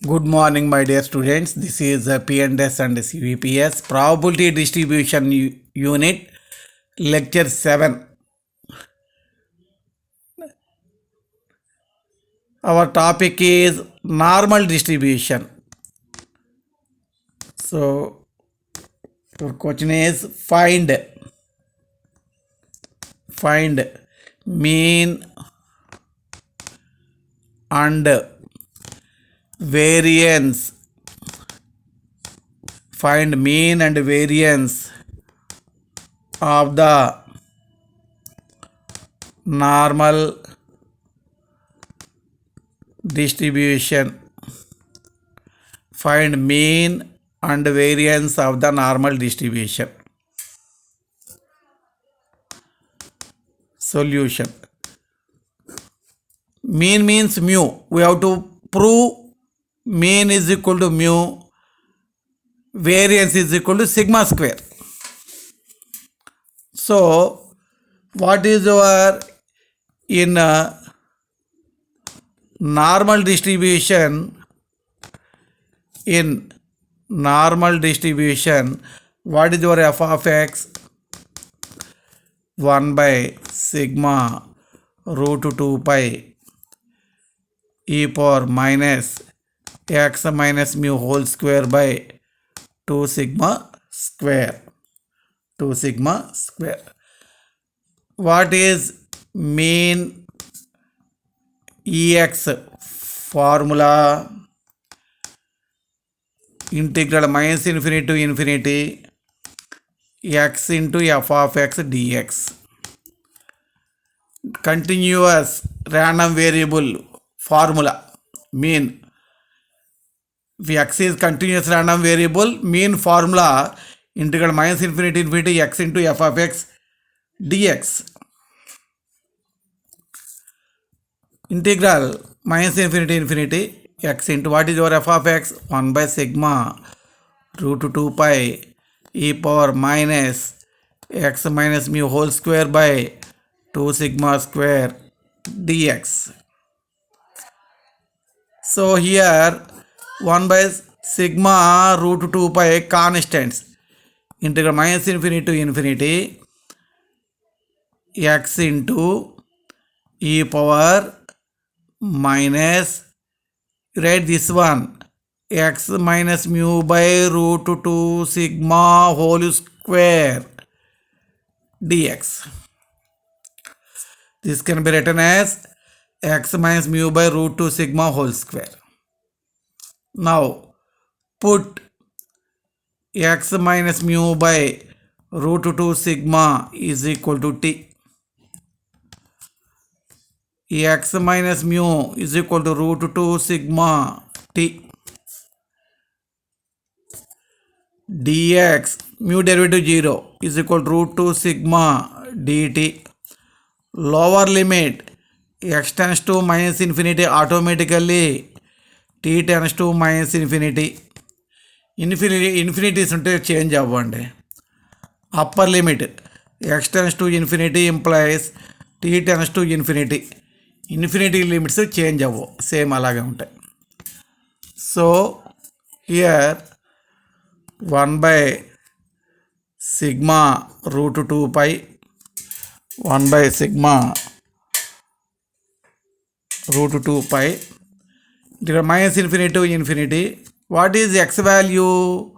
Good morning, my dear students. This is P&S and CVPS Probability Distribution Unit, Lecture 7. Our topic is normal distribution. So, our question is find mean and variance. Find mean and variance of the normal distribution. Find mean and variance of the normal distribution. Solution. Mean means mu. We have to prove mean is equal to mu, variance is equal to sigma square. So, what is our in normal distribution? In normal distribution, what is your f of x? 1 by sigma root 2 pi e power minus x minus mu whole square by 2 sigma square. 2 sigma square. What is mean Ex formula? Integral minus infinity to infinity x into f of x dx. Continuous random variable formula. Mean. If x is continuous random variable, mean formula integral minus infinity to infinity x into f of x dx. Integral minus infinity to infinity x into what is your f of x? 1 by sigma root 2 pi e power minus x minus mu whole square by 2 sigma square dx. So here 1 by sigma root 2 pi constants. Integral minus infinity to infinity x into e power minus, write this one, x minus mu by root 2 sigma whole square dx. This can be written as x minus mu by root 2 sigma whole square. Now put x minus mu by root 2 sigma is equal to t. X minus mu is equal to root 2 sigma t. Dx mu derivative 0 is equal to root 2 sigma dt. Lower limit x tends to minus infinity, automatically t tends to minus infinity. Infinities unte change avvandi. Upper limit x tends to infinity implies t tends to infinity. Infinity limits change avvo, same alage untayi. So here 1 by sigma root 2 pi 1 by sigma root 2 pi minus infinity to infinity. What is x value?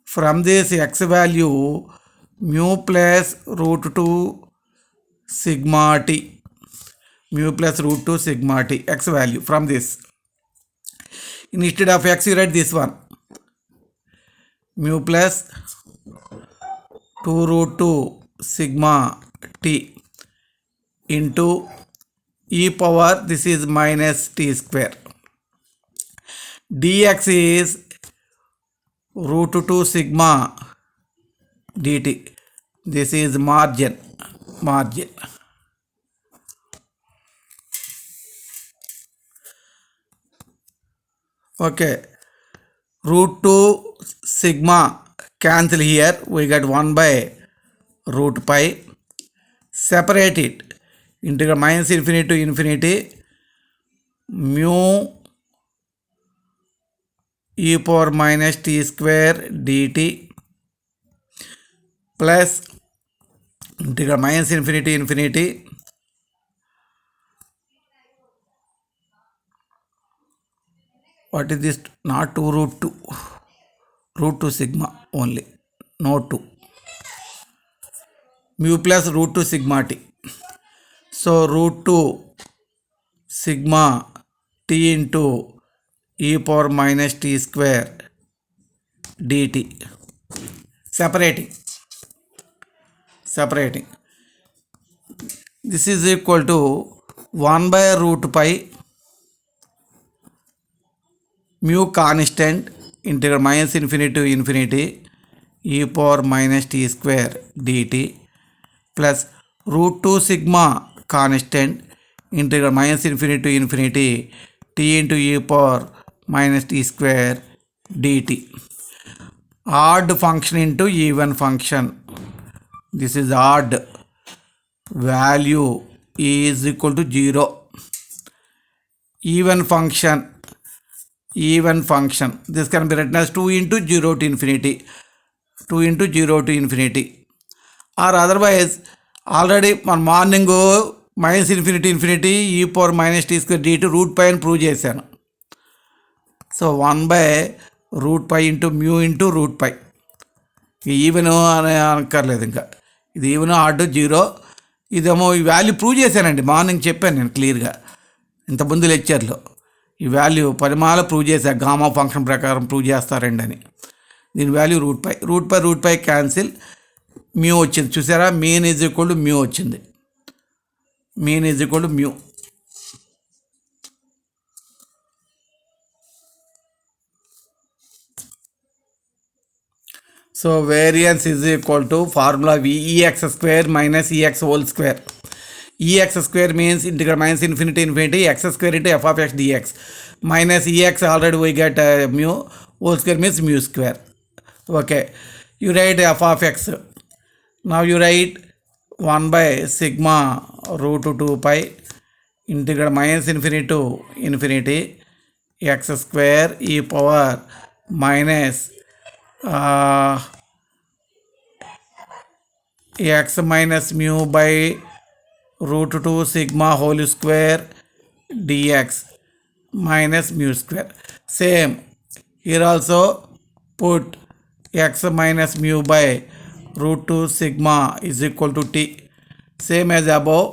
From this x value, mu plus root 2 sigma t. Mu plus root 2 sigma t, x value from this. Instead of x, you write this one. Mu plus 2 root 2 sigma t into e power, this is minus t square. Dx is root 2 sigma dt. This is margin. Okay. Root 2 sigma cancel here. We get 1 by root pi. Separate it. Integral minus infinity to infinity. Mu e power minus t square dt plus integral minus infinity infinity what is this, not 2 root 2, root 2 sigma only, no 2, mu plus root 2 sigma t. So root 2 sigma t into e power minus t square dt. Separating. This is equal to 1 by root pi mu constant integral minus infinity to infinity e power minus t square dt plus root 2 sigma constant integral minus infinity to infinity t into e power minus t square dt. Odd function into even function. This is odd. Value is equal to 0. Even function. This can be written as 2 into 0 to infinity. 2 into 0 to infinity. Or otherwise, already on morning minus infinity e power minus t square dt root pi అని prove చేశాను. So 1 by root pi into root pi. Even అని అనక్కర్లేదు, ఇంకా ఇది even odd 0. ఇదేమో ఈ value prove చేశానండి, morning చెప్పాను నేను క్లియర్గా ఇంతకుముందు లెక్చర్లో. ఈ వాల్యూ పరిమాణ ప్రూవ్ చేశాను, గామా ఫంక్షన్ ప్రకారం ప్రూవ్ చేస్తారండి అని. దీని value root pi cancel, mu వచ్చింది చూసారా, mean is equal to mu వచ్చింది. Mean is equal to mu. So variance is equal to formula V ex square minus ex whole square. Ex square means integral minus infinity x square into f of x dx minus ex already we get mu, whole square means mu square. Okay, you write f of x. Now you write 1 by sigma root 2 pi integral minus infinity to infinity x square e power minus x minus mu by root 2 sigma whole square dx minus mu square. Same here also put x minus mu by root 2 sigma is equal to t. Same as above.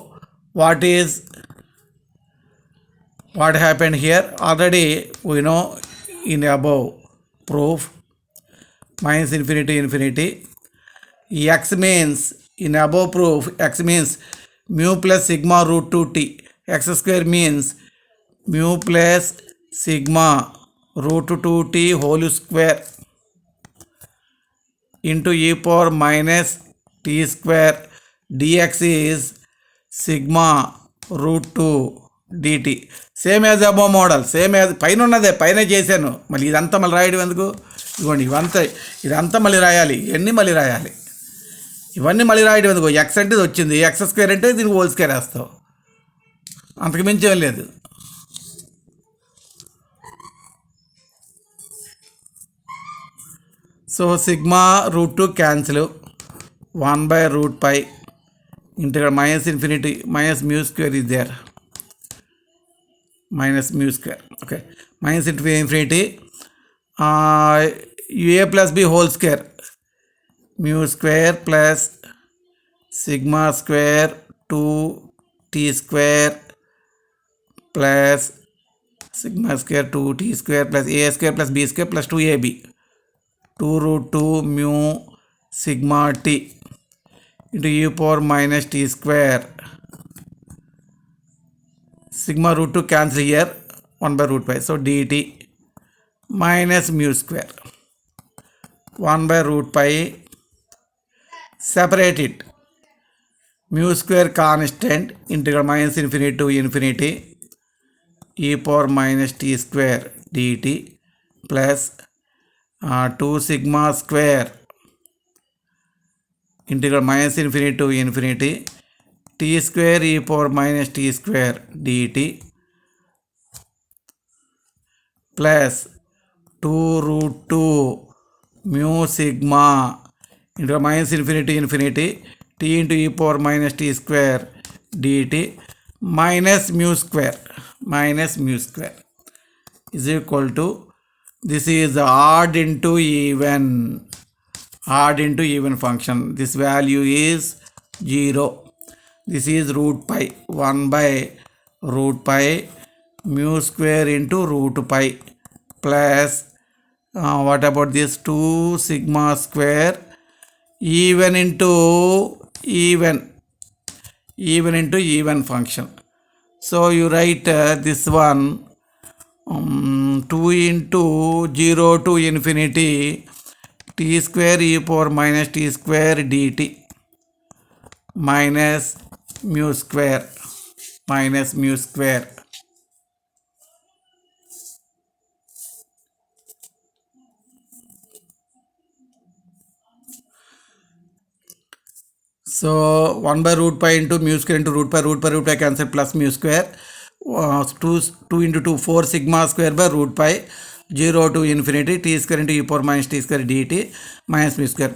What happened here already we know in above proof. Minus infinity. X means in above proof, x means mu plus sigma root 2t. X square means mu plus sigma root 2t whole square into e power minus t square dx is sigma root 2 dt. Same as above model, same as పైన ఉన్నదే, పైన చేశాను. మళ్ళీ ఇదంతా మళ్ళీ రాయడం ఎందుకు? ఇదిగోండి ఇదంతా మళ్ళీ రాయాలి, ఇవన్నీ మళ్ళీ రాయాలి, ఇవన్నీ మళ్ళీ రాయడం ఎందుకు? ఎక్స్ అంటే ఇది వచ్చింది, ఎక్స్ స్క్వేర్ అంటే దీనికి హోల్ స్క్వేర్ వేస్తావు, అంతకు మించి ఏం లేదు. So sigma root 2 cancel, 1 by root pi integral minus infinity minus mu square is there, minus mu square. Okay, minus infinity a plus b whole square, mu square plus sigma square 2t square plus sigma square 2t square plus a square plus b square plus 2ab 2 root 2 mu sigma t into e power minus t square. Sigma root 2 cancel here, 1 by root pi, so dt minus mu square 1 by root pi. Separate it, mu square constant integral minus infinity to infinity e power minus t square dt plus 2 sigma square integral minus infinity to infinity t square e power minus t square dt plus 2 root 2 mu sigma into minus infinity infinity t into e power minus t square dt minus mu square is equal to, this is odd into even function. This value is 0. This is root pi, 1 by root pi mu square into root pi plus what about this 2 sigma square even into even function. So you write this one 2 into 0 to infinity t square e power minus t square dt minus mu square. So 1 by root pi into mu square into root pi cancel plus mu square 2 into 2 4 sigma square by root pi 0 to infinity t square into e power minus t square dt minus mu square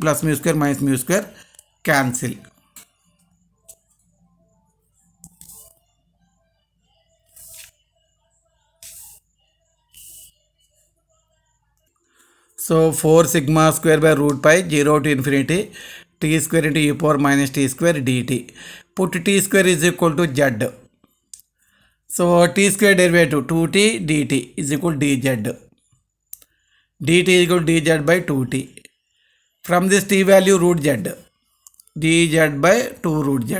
plus mu square minus mu square cancel. So 4 sigma square by root pi 0 to infinity t square into e power minus t square dt. Put t square is equal to z. So t square derivative 2t dt is equal to dz. dt is equal to dz by 2t. From this t value root z. dz by 2 root z.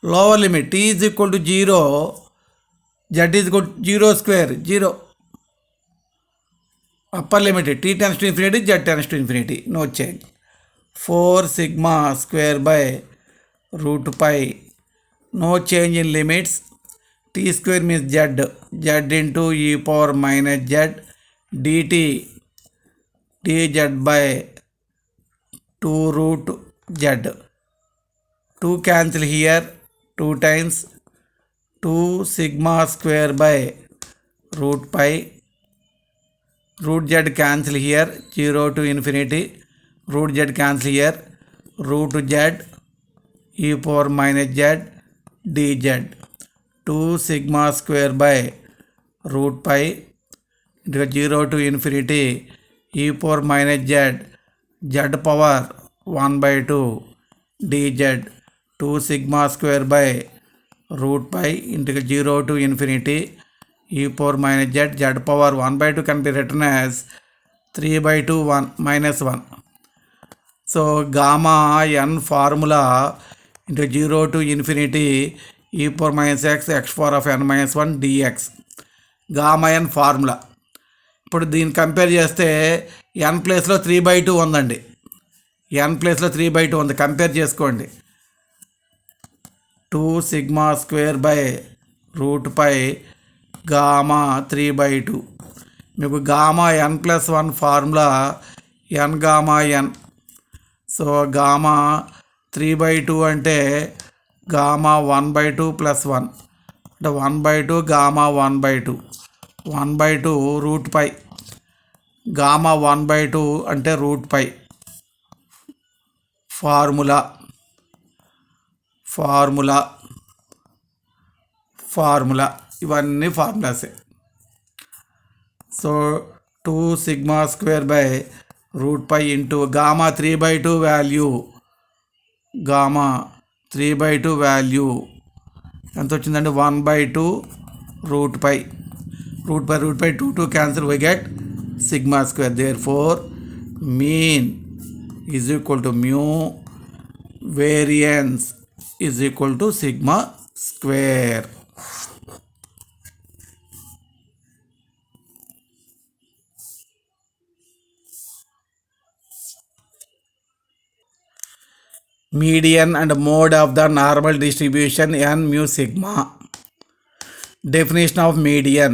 Lower limit t is equal to 0. Z is equal to 0 square 0. Upper limit t tends to infinity, z tends to infinity, no change. 4 sigma square by root pi, no change in limits. T square means z into e power minus z dt dz by 2 root z. 2 cancel here 2 times 2 sigma square by root pi. Root z cancel here 0 to infinity, root z cancel here, root z e power minus z dz 2 sigma square by root pi into 0 to infinity e power minus z z power 1 by 2 dz 2 sigma square by root pi into 0 to infinity e power minus z z power 1 by 2 can be written as 3 by 2 1 minus 1. So gamma n formula into 0 to infinity e power minus x power of n minus 1 dx. Gamma n formula. ఇప్పుడు దీన్ని compare చేస్తే n ప్లేస్లో 3/2 ఉందండి. n ప్లేస్లో 3/2 ఉంది, compare చేసుకోండి. 2 sigma square by root pi gamma 3/2. మీకు gamma n plus 1 formula n gamma n. So gamma 3/2 అంటే గామా 1/2 plus 1 అంటే 1/2 గామా 1/2 1/2 రూట్ పై. గామా 1/2 అంటే రూట్ పై. ఫార్ములా ఇవన్నీ ఫార్ములాసే. So 2 sigma square by root pi into gamma 3/2 value. Gamma 3/2 value ఎంత వచ్చిందంటే 1/2 root pi. Root pi 2 cancel, we get sigma square. Therefore mean is equal to mu, variance is equal to sigma square. Median and mode of the normal distribution n mu sigma. Definition of median.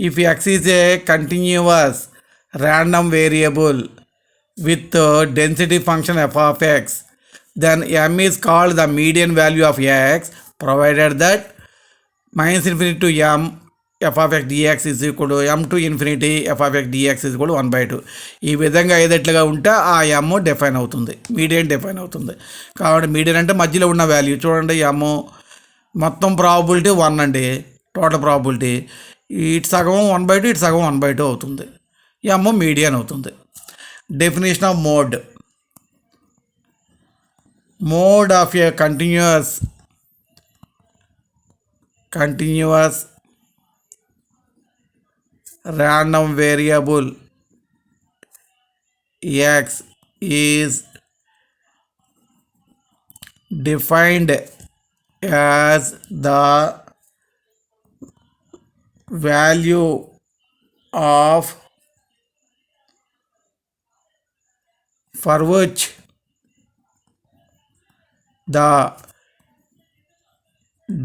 If x is a continuous random variable with density function f of x, then m is called the median value of x, provided that minus infinity to m f of x dx is equal to m to infinity f of x dx is equal to 1/2. ఈ విధంగా ఏదట్లుగా ఉంటే ఆ ఎమ్ define అవుతుంది, median define అవుతుంది. కాబట్టి median అంటే మధ్యలో ఉన్న వాల్యూ. చూడండి, ఎమ్ మొత్తం ప్రాబబిలిటీ 1 అండి, టోటల్ ప్రాబబిలిటీ. ఇటు సగం 1/2, ఇటు సగం 1/2 అవుతుంది. ఎమ్ మీడియన్ అవుతుంది. Definition of mode. Mode of a continuous random variable x is defined as the value of for which the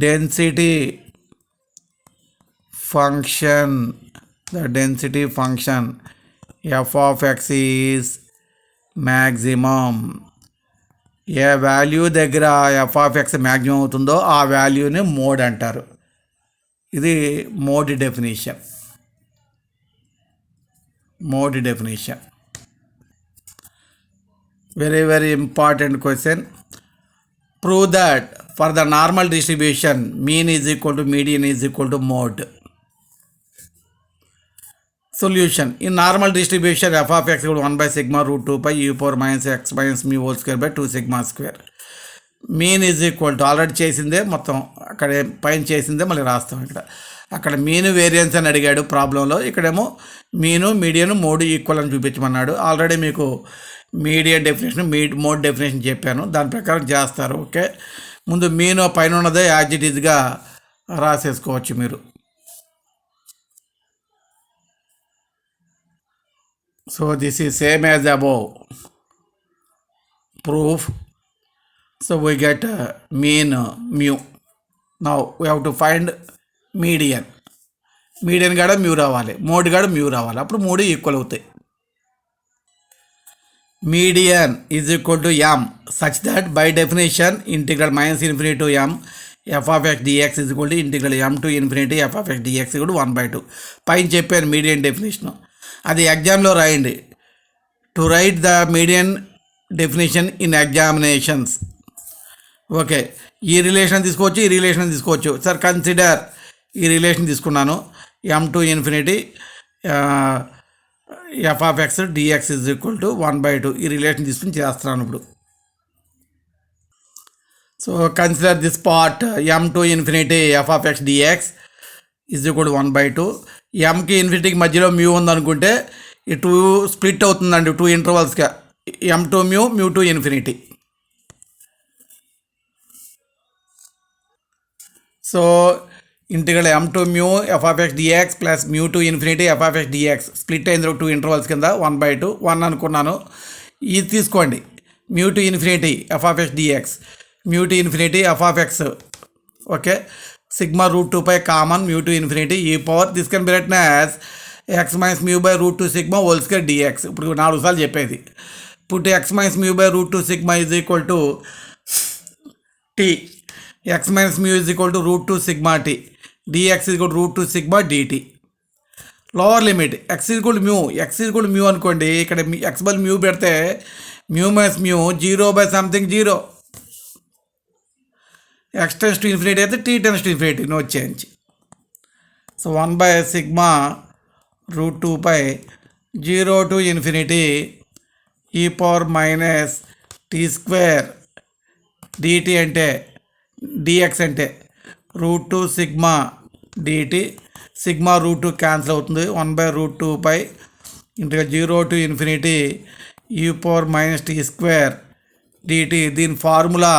density function f of x is maximum. A value దగ్గర F of X maximum అవుతుందో ఆ వాల్యూని mode అంటారు. ఇది mode definition. Very very important question. Prove that for the normal distribution mean is equal to median is equal to mode. Solution. In normal distribution f of x equal to 1/sigma root 2 pi e power minus x minus mu whole square by 2 sigma square. Mean is equal to already చేసిందే, మొత్తం అక్కడ పైన చేసిందే మళ్ళీ రాస్తాం. అక్కడ mean variance అని అడిగాడు ప్రాబ్లంలో, ఇక్కడేమో మీను మీడియన్ మోడ్ ఈక్వల్ అని చూపించమన్నాడు. ఆల్రెడీ మీకు మీడియన్ డెఫినేషన్ మోడ్ డెఫినేషన్ చెప్పాను, దాని ప్రకారం చేస్తారు. ఓకే, ముందు మీను పైన ఉన్నదే యాజ్ ఇట్ ఈజ్గా రాసేసుకోవచ్చు మీరు. So this is same as above proof. So we get mean mu. Now we have to find median. Median కాడ మ్యూ రావాలి, మోడ్ కాడ మ్యూ రావాలి, అప్పుడు మూడు ఈక్వల్ అవుతాయి. Median is equal to m such that by definition integral -∞ to m f of x dx is equal to integral m to ∞ f of x dx equal to 1/2. పైన చెప్పాను median definition, అది ఎగ్జామ్లో రాయండి. To write the median definition in examinations. Okay, ఈ relation తీసుకోవచ్చు, ఈ relation తీసుకోవచ్చు. Sir consider ఈ రిలేషన్ తీసుకున్నాను, m to ∞ f of x dx is equal to 1/2. ఈ రిలేషన్ తీసుకుని చేస్తున్నాను ఇప్పుడు. So consider this part m to ∞ f of x dx is equal to 1/2. ఎంకి ఇన్ఫినిటీకి మధ్యలో మ్యూ ఉందనుకుంటే ఈ 2 స్ప్లిట్ అవుతుందండి, 2 ఇంటర్వల్స్గా, m to mu, mu to infinity. So integral m to mu f of x dx plus mu to infinity f of x dx split అయింది 2 intervals కింద, 1/2. 1 అనుకున్నాను. ఇది తీసుకోండి, mu to infinity f of x dx, mu to infinity f of x. Okay, sigma root 2 pi common mu to infinity e power, this can be written as x minus mu by root 2 sigma whole square dx. ఇప్పుడు 4 సార్లు చెప్పేది. put x minus mu by root 2 sigma is equal to t, x minus mu is equal to root 2 sigma t, dx is equal to root 2 sigma dt. Lower limit x is equal to mu, x is equal to mu అనుకోండి, ఇక్కడ x by mu పెడితే mu minus mu 0 by something 0, x tends to infinity అయితే t tends to infinity, no change. So 1/sigma root 2 pi 0 to infinity e power minus t square dt అంటే dx అంటే root 2 sigma dt, sigma root 2 cancel అవుతుంది, 1/√2 pi ఇంటిగా 0 to infinity e power minus t square dt. దీని formula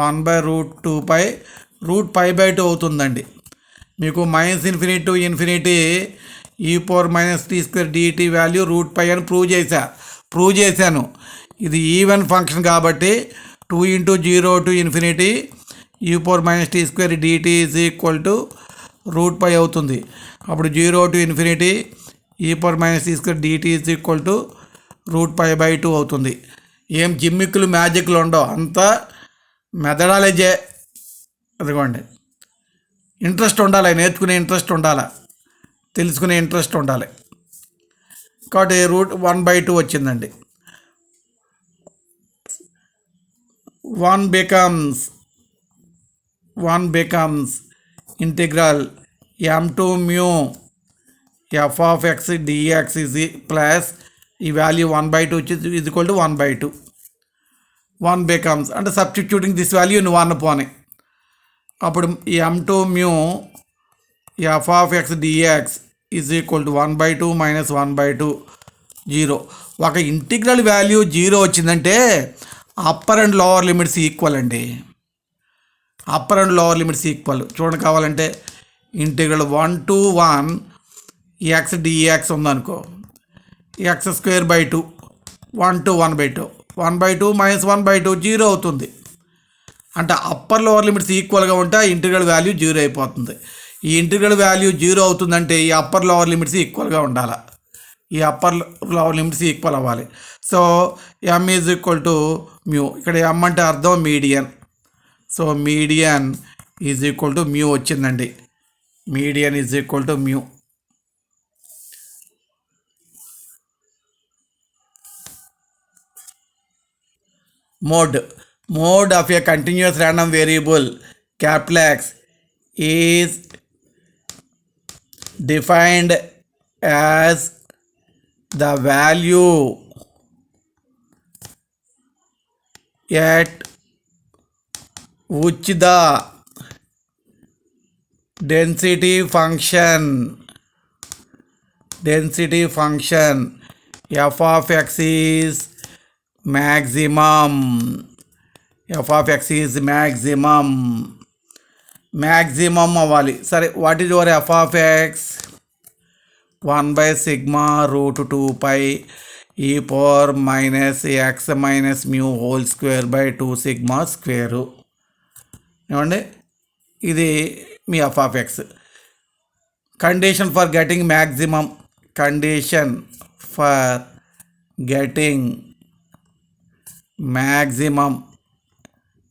1/√2 pi root π/2 అవుతుందండి. మీకు -∞ to infinity e power minus t square dt value root π అని prove చేశాను. ఇది ఈవెన్ ఫంక్షన్ కాబట్టి 2 × 0 to infinity e power minus t square dt is equal to root π అవుతుంది. అప్పుడు 0 to infinity e power minus t square dt is equal to root π/2 అవుతుంది. ఏం జిమ్మిక్కులు మ్యాజిక్లు ఉండవు, అంతా మెథడాలజీ. అదిగోండి ఇంట్రెస్ట్ ఉండాలి, నేర్చుకునే ఇంట్రెస్ట్ ఉండాలి, తెలుసుకునే ఇంట్రెస్ట్ ఉండాలి. కాబట్టి √1/2 వచ్చిందండి. 1 becomes integral m2 mu f of x dx is plus ఈ value 1/2 is equal to 1/2. 1 becomes అంటే సబ్స్టిట్యూటింగ్ దిస్ వాల్యూ ఇన్ 1 పోనీ, అప్పుడు m2 mu f of x dx is equal to 1/2 minus 1/2 0. ఒక ఇంటిగ్రల్ వాల్యూ 0 వచ్చిందంటే upper and lower limits equal అండి. Upper and lower limits equal. చూడండి, కావాలంటే integral 1 to 1 x dx ఉందనుకో, x²/2 1 to 1/2 1/2 minus 1/2 0 అవుతుంది. అంటే అప్పర్ లోవర్ లిమిట్స్ ఈక్వల్గా ఉంటే ఆ ఇంటిగ్రల్ వాల్యూ 0 అయిపోతుంది. ఈ ఇంటిగ్రల్ వాల్యూ 0 అవుతుందంటే ఈ అప్పర్ లోవర్ లిమిట్స్ ఈక్వల్గా ఉండాలి. ఈ అప్పర్ లోవర్ లిమిట్స్ ఈక్వల్ అవ్వాలి. So m is equal to mu. ఇక్కడ m అంటే అర్థం median. So median is equal to mu వచ్చిందండి. Median is equal to mu. Mode of a continuous random variable capital X is defined as the value at which the density function f of x is maximum. f of x is maximum అవ్వాలి. సరే, what is your f of x? 1/sigma √2π e power minus x minus mu whole square by 2 sigma square. ఏమండి, ఇది మీ f of x. Condition for getting maximum,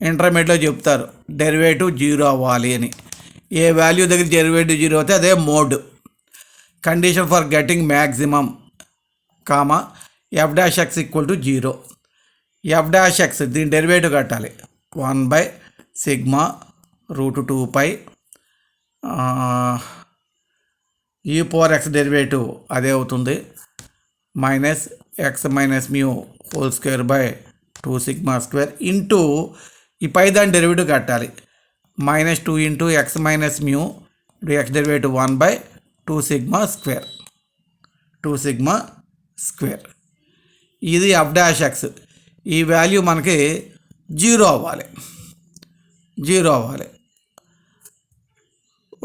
ఇంటర్మీడియట్లో చెప్తారు derivative 0 అవ్వాలి అని. ఏ value దగ్గర derivative 0 అవుతే అదే mode. Condition for getting maximum comma f'(x) equal to 0. f'(x) దీని డెరివేటివ్ కట్టాలి. 1/sigma √2π e power x derivative అదే అవుతుంది, minus x minus mu whole square by 2 sigma square into ఈ పై దాని డెరివేటివ్ కట్టాలి. -2 into x minus mu x derivative 1/2 sigma square. ఇది f'(x). ఈ value మనకి 0 అవ్వాలి.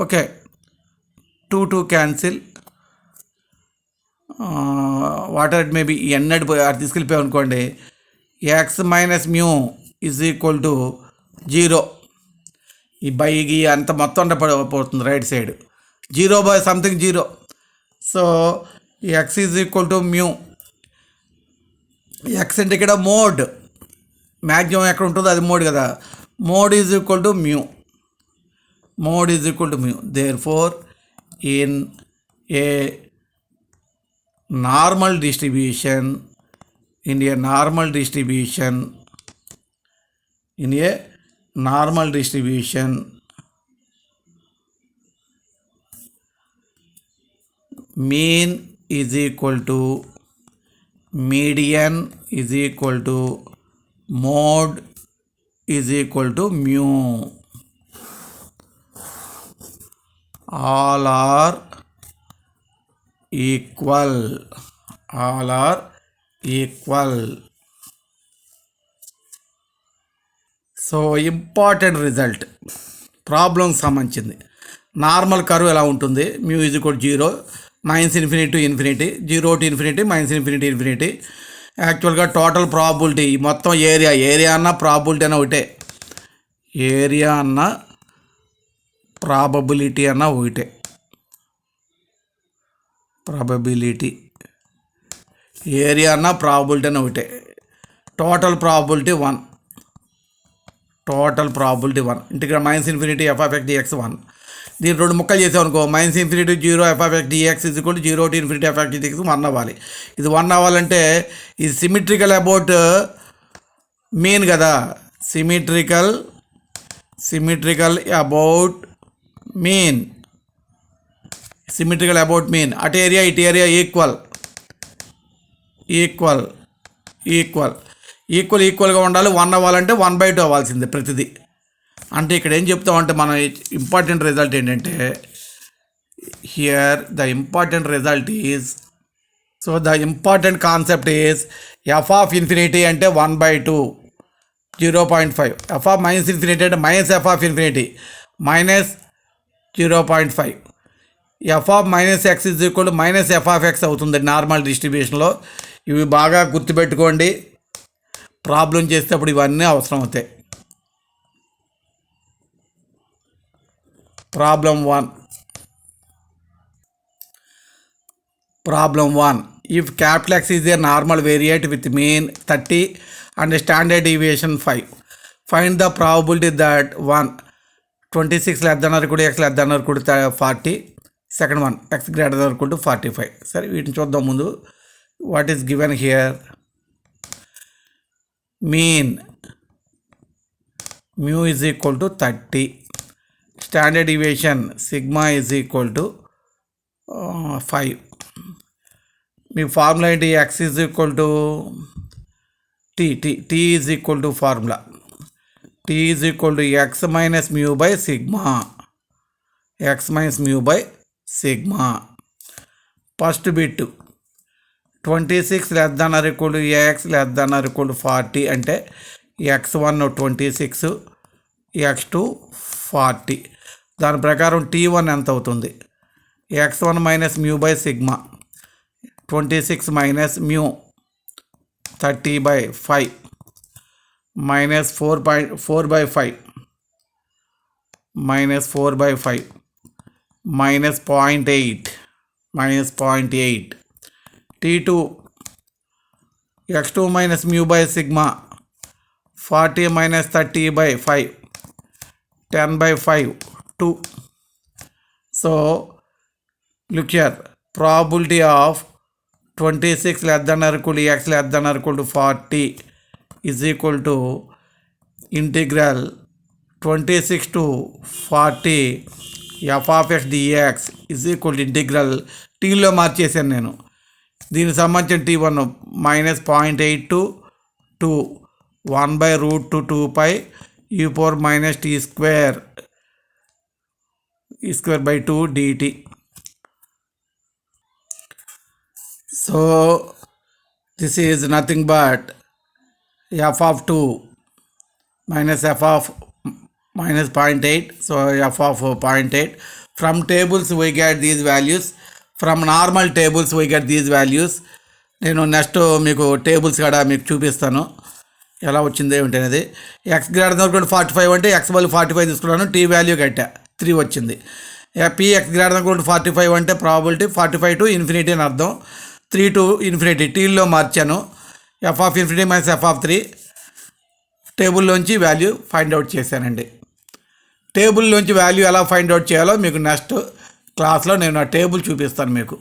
Okay, 2 cancel. Water it maybe ఎన్నడు తీసుకెళ్ళిపోయాం అనుకోండి, x minus mu is equal to 0. ఈ బైకి అంత మొత్తం పోతుంది right side, 0/something 0. So x is equal to mu. x అంటే ఇక్కడ మోడ్, మ్యాక్సిమం ఎక్కడ ఉంటుందో అది మోడ్ కదా. Mode is equal to mu. Therefore in a normal distribution mean is equal to median is equal to mode is equal to mu. All are equal. So important result problem సంబంధించింది. Normal curve ఎలా ఉంటుంది? Mu is equal 0, -∞ to ∞, 0 to ∞, -∞ to ∞. యాక్చువల్గా total probability మొత్తం area అన్న probability అన్న ఒకటే, area అన్న probability అన్న ఒకటే. ఏరియా అన్న ప్రాబిలిటీ అన్న ఒకటే. Total probability 1. Integral -∞ f of x dx 1. దీని రెండు ముక్కలు చేసామనుకో -∞ 0 f(x) dx = 0 to ∞ f(x) dx 1 అవ్వాలి. ఇది 1 అవ్వాలంటే ఇది సిమెట్రికల్ అబౌట్ మీన్ కదా, symmetrical about mean, symmetrical about mean. అటు ఏరియా ఇటు ఏరియా ఈక్వల్గా ఉండాలి. 1 అవ్వాలంటే 1/2 అవ్వాల్సిందే ప్రతిదీ. అంటే ఇక్కడ ఏం చెప్తామంటే మన ఇంపార్టెంట్ రిజల్ట్ ఏంటంటే here the important result is, so the important concept is f(∞) అంటే 1/2 0.5, f(-∞) అంటే -f(∞) -0.5, f(-x) -f(x) అవుతుంది నార్మల్ డిస్ట్రిబ్యూషన్లో. ఇవి బాగా గుర్తుపెట్టుకోండి, ప్రాబ్లం చేసేటప్పుడు ఇవన్నీ అవసరం అవుతాయి. Problem 1. If capital X is a normal variate with mean 30 and standard deviation 5, find the probability that 1 26 x <= 40, second one x <= 45. సరే వీటిని చూద్దాం. ముందు what is given here, mean mu is equal to 30, standard deviation sigma is equal to 5. Me formula ఏంటి, x is equal to t is equal to formula t is equal to x minus mu by sigma. First bit 26 <= x <= 40 అంటే x1 26, x2 40. దాని ప్రకారం t1 ఎంత అవుతుంది, x1 minus mu by sigma 26 minus mu 30/5 minus 4/5 minus 0.8 t2 x2 minus mu by sigma 40 minus 30/5 10/5 2. So look here, probability of 26 <= x <= 40 is equal to integral 26 to 40 f(x) dx is equal to integral tలో మార్చేసాను నేను. దీనికి సంబంధించిన t1 -0.8 to 2 1/√2 e power minus t square by 2 dt. So this is nothing but f of 2 minus f of minus 0.8, so f of 0.8. From tables we get these values, from normal tables we get these values. నేను next మీకు tables కూడా మీకు చూపిస్తాను ఎలా వచ్చింది ఏమిటి అనేది. x > 45 అంటే x బదులు 45 తీసుకున్నాను, t వాల్యూ కట్టా 3 వచ్చింది. px > 45 అంటే ప్రాబిలిటీ 45 to ∞ అని అర్థం, 3 to ∞ టీల్లో మార్చాను. f(∞) - f(3) టేబుల్లోంచి వాల్యూ ఫైండ్ అవుట్ చేశానండి. టేబుల్లోంచి వాల్యూ ఎలా ఫైండ్ అవుట్ చేయాలో మీకు నెక్స్ట్ క్లాస్లో నేను ఆ టేబుల్ చూపిస్తాను మీకు.